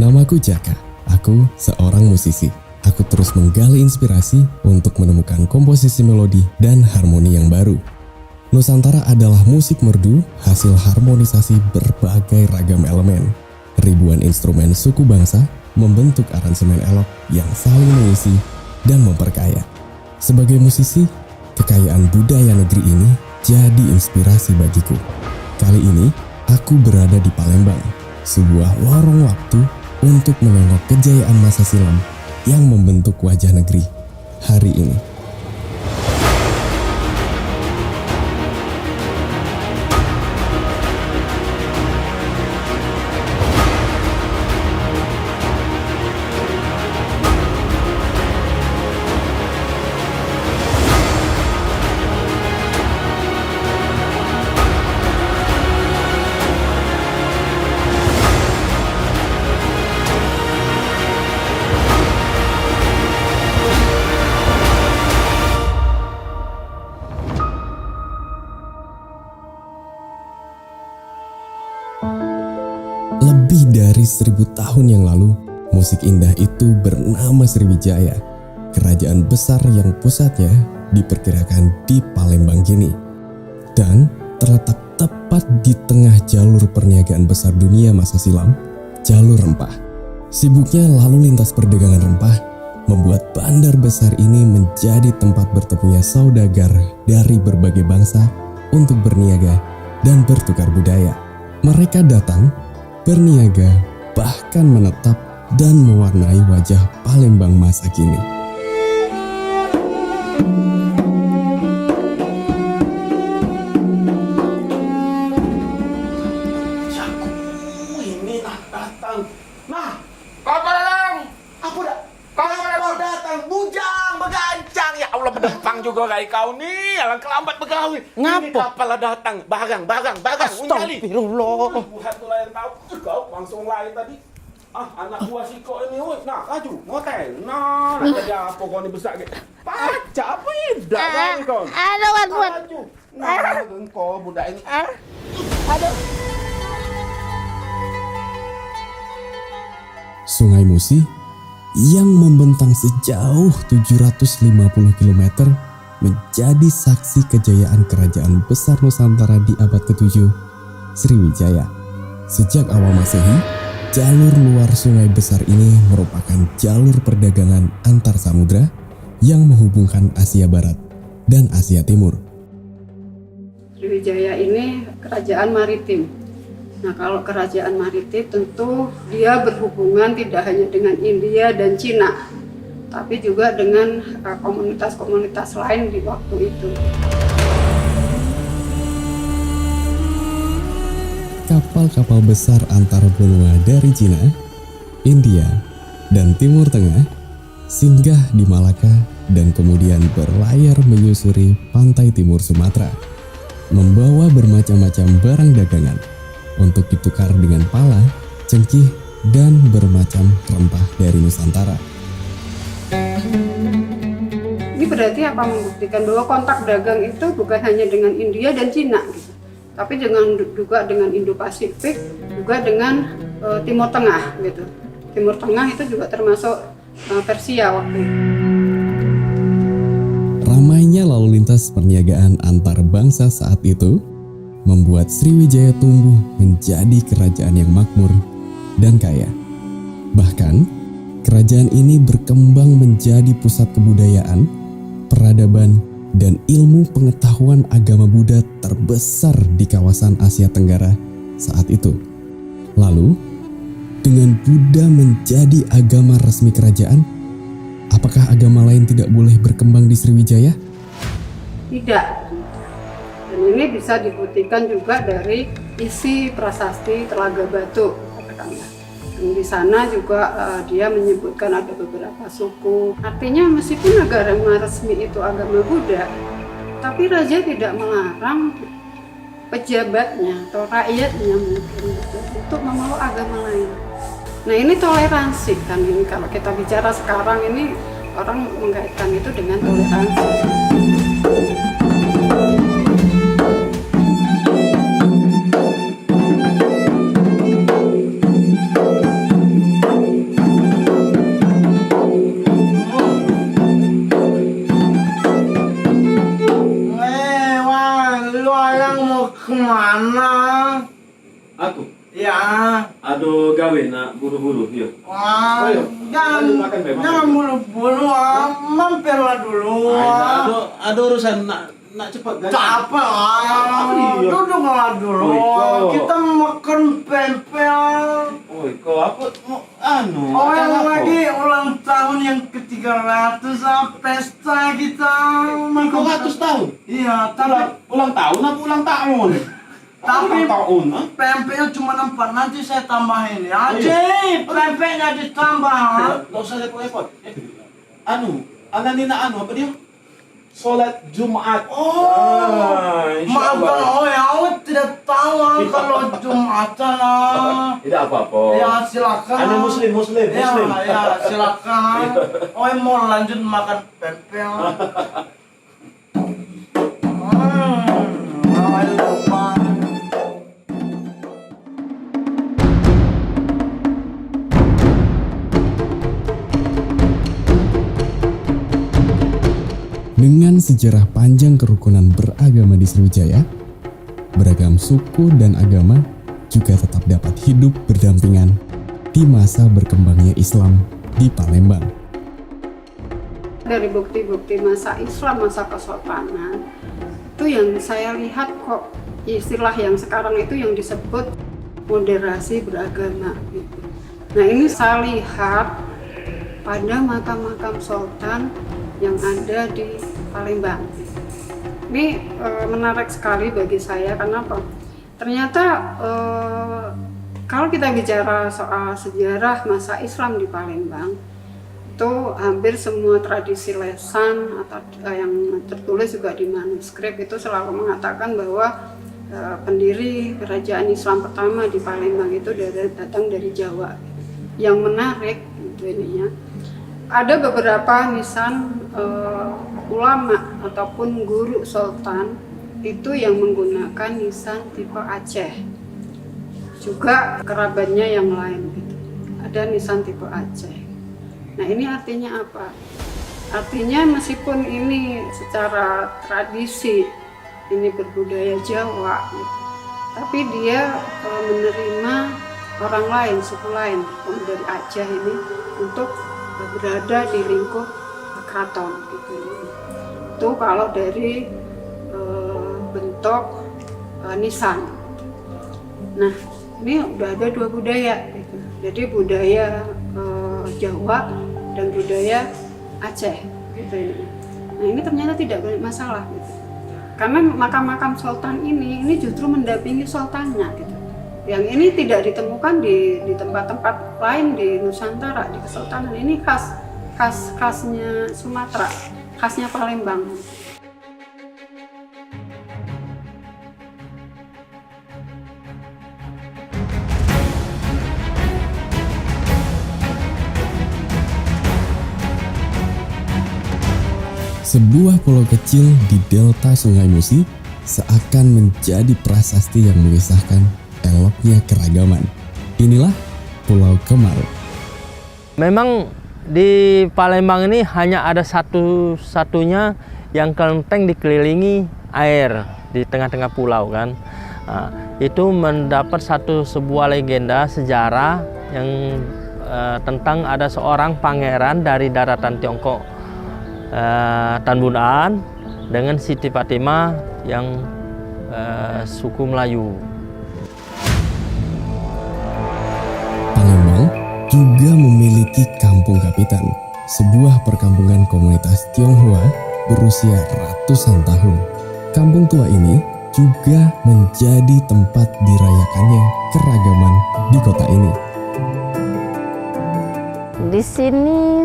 Namaku Jaka, aku seorang musisi. Aku terus menggali inspirasi untuk menemukan komposisi melodi dan harmoni yang baru. Nusantara adalah musik merdu hasil harmonisasi berbagai ragam elemen. Ribuan instrumen suku bangsa membentuk aransemen elok yang saling mengisi dan memperkaya. Sebagai musisi, kekayaan budaya negeri ini jadi inspirasi bagiku. Kali ini, aku berada di Palembang, sebuah lorong waktu untuk menengok kejayaan masa silam yang membentuk wajah negeri hari ini. Lebih dari 1000 tahun yang lalu, musik indah itu bernama Sriwijaya, kerajaan besar yang pusatnya diperkirakan di Palembang kini, dan terletak tepat di tengah jalur perniagaan besar dunia masa silam, jalur rempah. Sibuknya lalu lintas perdagangan rempah membuat bandar besar ini menjadi tempat bertemunya saudagar dari berbagai bangsa untuk berniaga dan bertukar budaya. Mereka datang, berniaga, bahkan menetap dan mewarnai wajah Palembang masa kini. Ini datang. Nah, kau datang. Aku kau datang. Bujang, begancang. Ya Allah, berdempang juga kayak kau nih. Alang kelambat begawi. Ini kapal datang. Barang. Astagfirullah. Buat tu lain tahu. Kau langsung lain tadi. Anak buah si kau ini, nah, aju, ngotel. Nah, nak jadi apa kau ni besar ke? Pacar apa indah kau ni kau? Buat. Aju. Nah, kau budak ini. Sungai Musi yang membentang sejauh 750 km menjadi saksi kejayaan kerajaan besar Nusantara di abad ke-7, Sriwijaya. Sejak awal Masehi, jalur luar sungai besar ini merupakan jalur perdagangan antar samudra yang menghubungkan Asia Barat dan Asia Timur. Sriwijaya ini kerajaan maritim. Nah, kalau kerajaan maritim tentu dia berhubungan tidak hanya dengan India dan Cina, tapi juga dengan komunitas-komunitas lain di waktu itu. Kapal-kapal besar antar benua dari Cina, India, dan Timur Tengah singgah di Malaka dan kemudian berlayar menyusuri pantai timur Sumatera, membawa bermacam-macam barang dagangan untuk ditukar dengan pala, cengkih, dan bermacam rempah dari Nusantara. Ini berarti apa, membuktikan bahwa kontak dagang itu bukan hanya dengan India dan Cina, gitu, tapi juga dengan Indo-Pasifik, juga dengan Timur Tengah, gitu. Timur Tengah itu juga termasuk Persia waktu itu. Ramainya lalu lintas perniagaan antar bangsa saat itu membuat Sriwijaya tumbuh menjadi kerajaan yang makmur dan kaya. Bahkan, kerajaan ini berkembang menjadi pusat kebudayaan, peradaban, dan ilmu pengetahuan agama Buddha terbesar di kawasan Asia Tenggara saat itu. Lalu, dengan Buddha menjadi agama resmi kerajaan, apakah agama lain tidak boleh berkembang di Sriwijaya? Tidak. Dan ini bisa dibuktikan juga dari isi prasasti Telaga Batu, katakanlah. Dan di sana juga dia menyebutkan ada beberapa suku. Artinya meskipun agama resmi itu agama Buddha, tapi raja tidak melarang pejabatnya atau rakyatnya mungkin untuk memeluk agama lain. Nah, ini toleransi kan, ini kalau kita bicara sekarang ini orang mengaitkan itu dengan toleransi. Bang mau kemana? Aku? Ya. Aduh gawe nak buru-buru, yuk. Wah, Ayo, jangan ayo makan, Bang, jangan makan. buru-buru, mampirlah dulu. Ada urusan nak cepat kan? Capek Iya. duduklah dulu. Oh, Iko. Kita makan pempek. Oh, kau apa? Mau Oh, acara yang apa? lagi ulang tahun yang ke-300 pesta kita. Kau 100 tahun? Iya, tapi Ulang tahun apa ulang tahun? Tapi ulang tahun, ha? pempeknya cuma 4, nanti saya tambahin ya. Iya. Aji, pempeknya ditambah. Nggak usah repot-repot. Ananina apa dia? Sholat Jumat. Oh, insya maafkan Allah. awet tidak tahu kalau Jumatan. Tidak apa-apa. Ya silakan. Anu muslim. Ya, ya silakan. Oh, mau lanjut makan pempek. Ayo lupa. Dengan sejarah panjang kerukunan beragama di Sriwijaya, beragam suku dan agama juga tetap dapat hidup berdampingan di masa berkembangnya Islam di Palembang. Dari bukti-bukti masa Islam, masa kesultanan, itu yang saya lihat kok istilah yang sekarang itu yang disebut moderasi beragama. Gitu. Nah ini saya lihat pada makam-makam sultan yang ada di Palembang. Ini menarik sekali bagi saya, kenapa? Ternyata kalau kita bicara soal sejarah masa Islam di Palembang, itu hampir semua tradisi lesan atau yang tertulis juga di manuskrip itu selalu mengatakan bahwa pendiri kerajaan Islam pertama di Palembang itu datang dari Jawa. Yang menarik itu ininya, ada beberapa nisan ulama ataupun guru sultan itu yang menggunakan nisan tipe Aceh. Juga kerabatnya yang lain gitu. Ada nisan tipe Aceh. Nah ini artinya apa? Artinya meskipun ini secara tradisi ini berbudaya Jawa gitu, tapi dia menerima orang lain, suku lain dari Aceh ini untuk berada di lingkup keraton gitu. Itu kalau dari bentuk nisan. Nah ini udah ada 2 budaya gitu. Jadi budaya Jawa dan budaya Aceh gitu ini. Nah ini ternyata tidak banyak masalah gitu. Karena makam-makam sultan ini justru mendampingi sultannya gitu. Yang ini tidak ditemukan di tempat-tempat lain di Nusantara, di kesultanan. Ini khasnya Sumatera, khasnya Palembang. Sebuah pulau kecil di delta Sungai Musi seakan menjadi prasasti yang mengisahkan eloknya keragaman. Inilah Pulau Kemar. Memang di Palembang ini hanya ada satu-satunya yang kelenteng dikelilingi air di tengah-tengah pulau kan. Nah, itu mendapat sebuah legenda sejarah yang tentang ada seorang pangeran dari daratan Tiongkok, Tan Bun An, dengan Siti Fatimah yang suku Melayu. Palembang juga memiliki Kampung Kapitan, sebuah perkampungan komunitas Tionghoa berusia ratusan tahun. Kampung tua ini juga menjadi tempat dirayakannya keragaman di kota ini. Di sini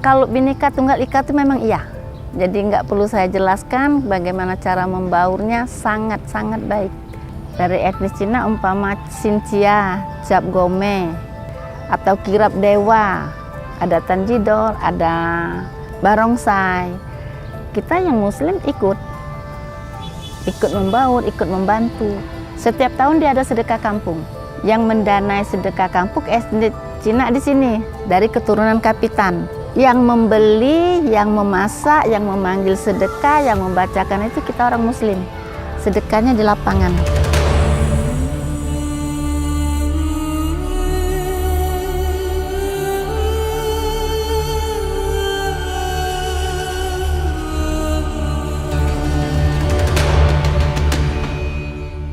kalau Bhinneka Tunggal Ika itu memang iya. Jadi nggak perlu saya jelaskan bagaimana cara membaurnya, sangat-sangat baik. Dari etnis Cina umpama Xinjia, Cap Gome, atau Kirap Dewa, ada Tanjidor, ada Barongsai. Kita yang Muslim ikut membaur, ikut membantu. Setiap tahun dia ada sedekah kampung. Yang mendanai sedekah kampung etnis Cina di sini dari keturunan Kapitan. Yang membeli, yang memasak, yang memanggil sedekah, yang membacakan itu kita orang Muslim. sedekahnya di lapangan.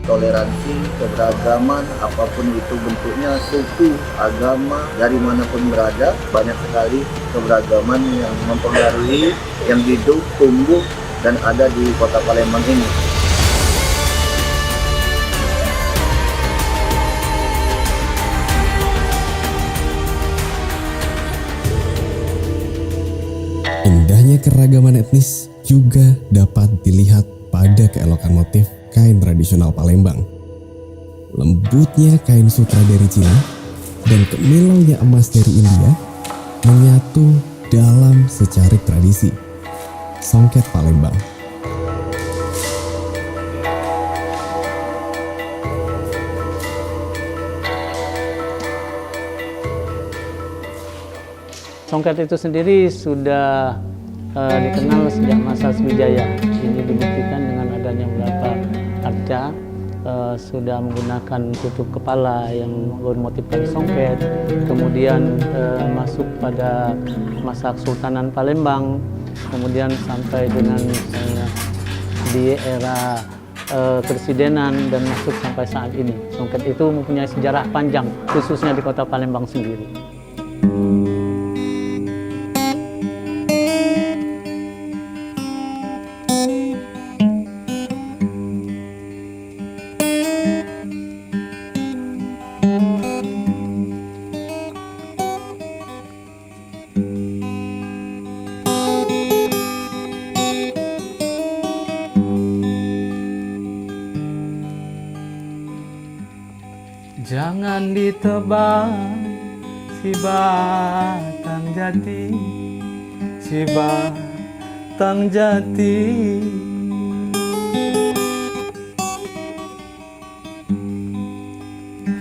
Toleransi, keberagaman, apapun itu bentuknya, suku, agama, dari manapun berada, banyak sekali keberagaman yang mempengaruhi, yang hidup, tumbuh, dan ada di kota Palembang ini. Indahnya keragaman etnis juga dapat dilihat pada keelokan motif kain tradisional Palembang. Lembutnya kain sutra dari Cina dan kemilaunya emas dari India menyatu dalam secarik tradisi songket Palembang. Songket itu sendiri sudah dikenal sejak masa Sriwijaya. Ini dibuktikan dengan adanya beberapa arca sudah menggunakan tutup kepala yang bermotifkan songket. Kemudian masuk pada masa Kesultanan Palembang, kemudian sampai dengan di era kepresidenan dan masuk sampai saat ini. Songket itu mempunyai sejarah panjang, khususnya di kota Palembang sendiri. Jangan ditebang si batang jati, si batang jati.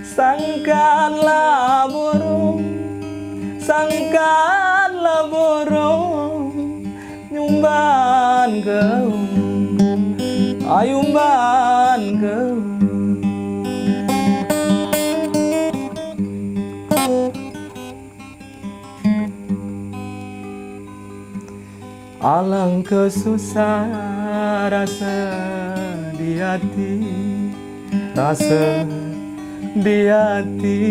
Sangkanlah burung, nyumban kau, ayumban kau. Alangkah susah rasa di hati, rasa di hati.